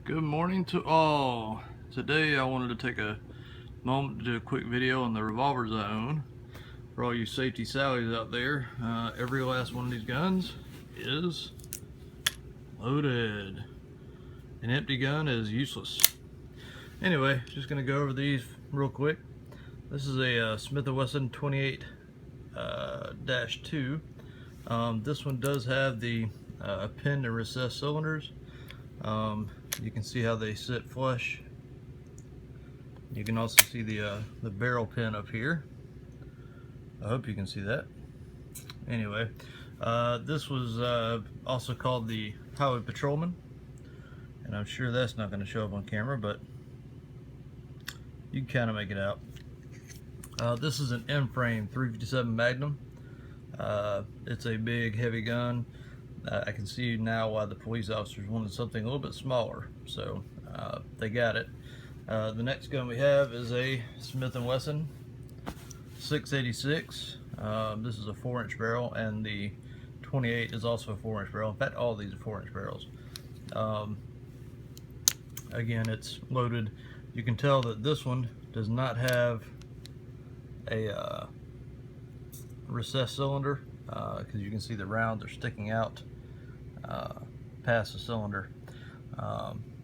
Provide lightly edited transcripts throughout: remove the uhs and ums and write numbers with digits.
Good morning to all. Today I wanted to take a moment to do a quick video on the revolvers I own. For all you safety sallies out there, every last one of these guns is loaded. An empty gun is useless. Anyway, just going to go over these real quick. This is a Smith & Wesson 28-2. This one does have the pinned and recessed cylinders. You can see how they sit flush. You can also see the barrel pin up here. I hope you can see that. Anyway, this was also called the Highway Patrolman, and I'm sure that's not going to show up on camera, but you can kind of make it out. This is an M-frame 357 Magnum. It's a big, heavy gun. I can see now why the police officers wanted something a little bit smaller, so they got it. The next gun we have is a Smith & Wesson 686. This is a 4-inch barrel, and the 28 is also a 4-inch barrel. In fact, all these are 4-inch barrels. Again, it's loaded. You can tell that this one does not have a recessed cylinder, because you can see the rounds are sticking out past the cylinder.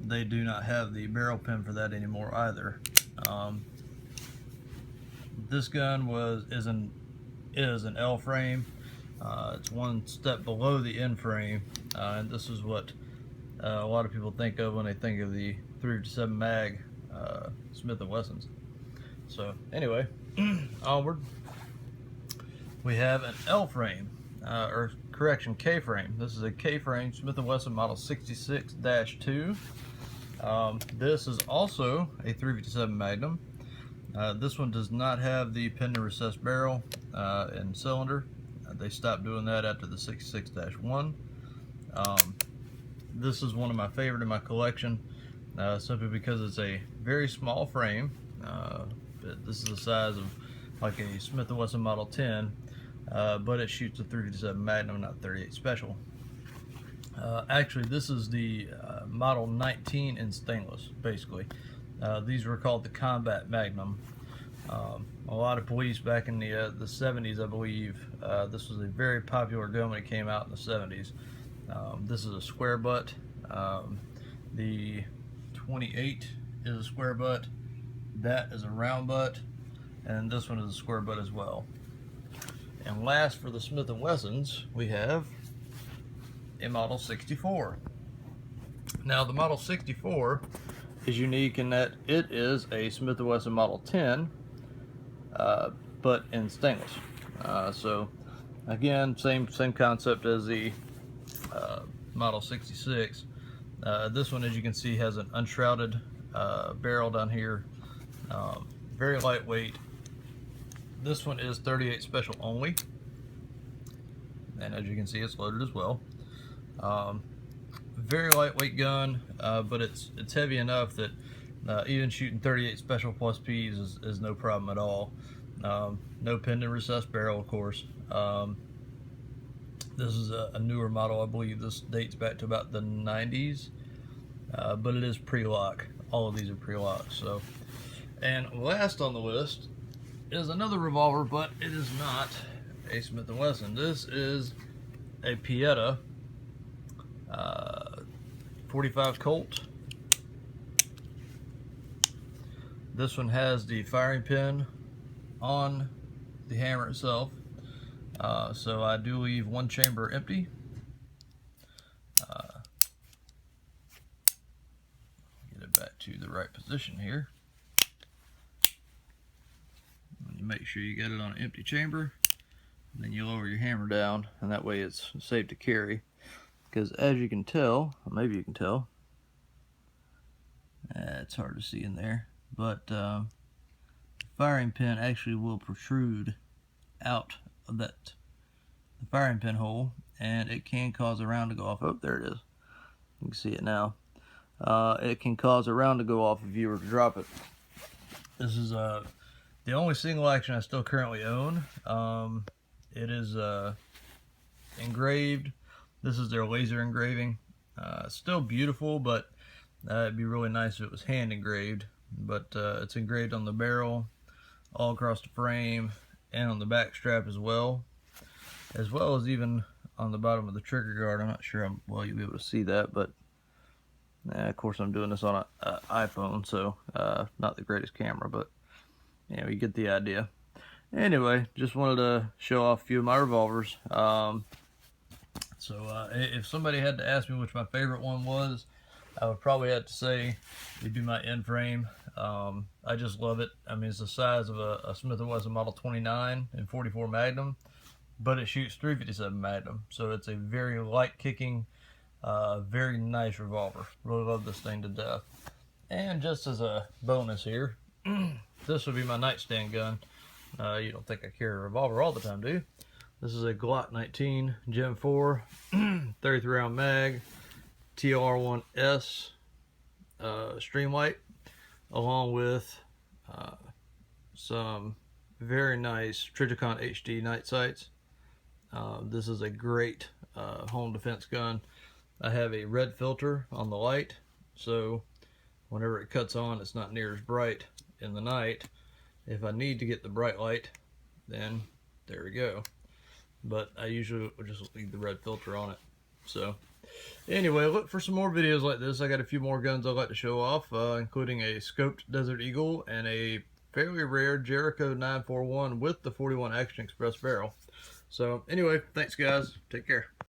They do not have the barrel pin for that anymore either. This gun is an L frame. It's one step below the N frame, and this is what a lot of people think of when they think of the 357 mag Smith & Wessons. So anyway, onward. We have an L frame, or correction, K frame. This is a K frame Smith & Wesson model 66-2. This is also a 357 Magnum. This one does not have the pinned and recessed barrel and cylinder. They stopped doing that after the 66-1. This is one of my favorite in my collection, simply because it's a very small frame. This is the size of like a Smith & Wesson Model 10, but it shoots a 357 Magnum, not 38 Special. Actually, this is the Model 19 in stainless, basically. These were called the Combat Magnum. A lot of police back in the 70s, I believe, this was a very popular gun when it came out in the 70s. This is a square butt. The 28 is a square butt. That is a round butt, and this one is a square butt as well. And last, for the Smith & Wessons, we have a Model 64. Now, the Model 64 is unique in that it is a Smith & Wesson Model 10, but in stainless. So again, same concept as the Model 66. This one, as you can see, has an unshrouded barrel down here. Very lightweight. This one is 38 Special only, and as you can see, it's loaded as well. Very lightweight gun, but it's heavy enough that even shooting 38 Special plus Ps is no problem at all. No pinned and recessed barrel, of course. This is a newer model. I believe this dates back to about the 90s, but it is pre-lock. All of these are pre-lock. So, and last on the list is another revolver, but it is not a Smith & Wesson. This is a Pieta 45 Colt. This one has the firing pin on the hammer itself, so I do leave one chamber empty. Get it back to the right position here. You make sure you get it on an empty chamber, and then you lower your hammer down, and that way it's safe to carry. Because as you can tell, or maybe you can tell, it's hard to see in there, but the firing pin actually will protrude out of the firing pin hole, and it can cause a round to go off. Oh, there it is. You can see it now. It can cause a round to go off if you were to drop it. This is the only single action I still currently own. It is engraved. This is their laser engraving. Still beautiful, but It'd be really nice if it was hand engraved, but it's engraved on the barrel, all across the frame, and on the back strap as well as even on the bottom of the trigger guard. I'm not sure how well you'll be able to see that, but of course I'm doing this on an iPhone, so not the greatest camera, but yeah, you get the idea. Anyway, just wanted to show off a few of my revolvers. If somebody had to ask me which my favorite one was, I would probably have to say it'd be my end frame. I just love it. I mean, it's the size of a Smith & Wesson Model 29 and 44 Magnum, but it shoots 357 Magnum, so it's a very light kicking, very nice revolver. Really love this thing to death. And just as a bonus here, this would be my nightstand gun. You don't think I carry a revolver all the time, do you? This is a Glock 19 Gen 4, 33 round mag, TR1S Streamlight, along with some very nice Trijicon HD night sights. This is a great home defense gun. I have a red filter on the light, so whenever it cuts on, it's not near as bright in the night. If I need to get the bright light, then there we go. But I usually would just leave the red filter on it. So anyway, look for some more videos like this. I got a few more guns I'd like to show off, including a scoped Desert Eagle and a fairly rare Jericho 941 with the 41 Action Express barrel. So anyway, thanks guys. Take care.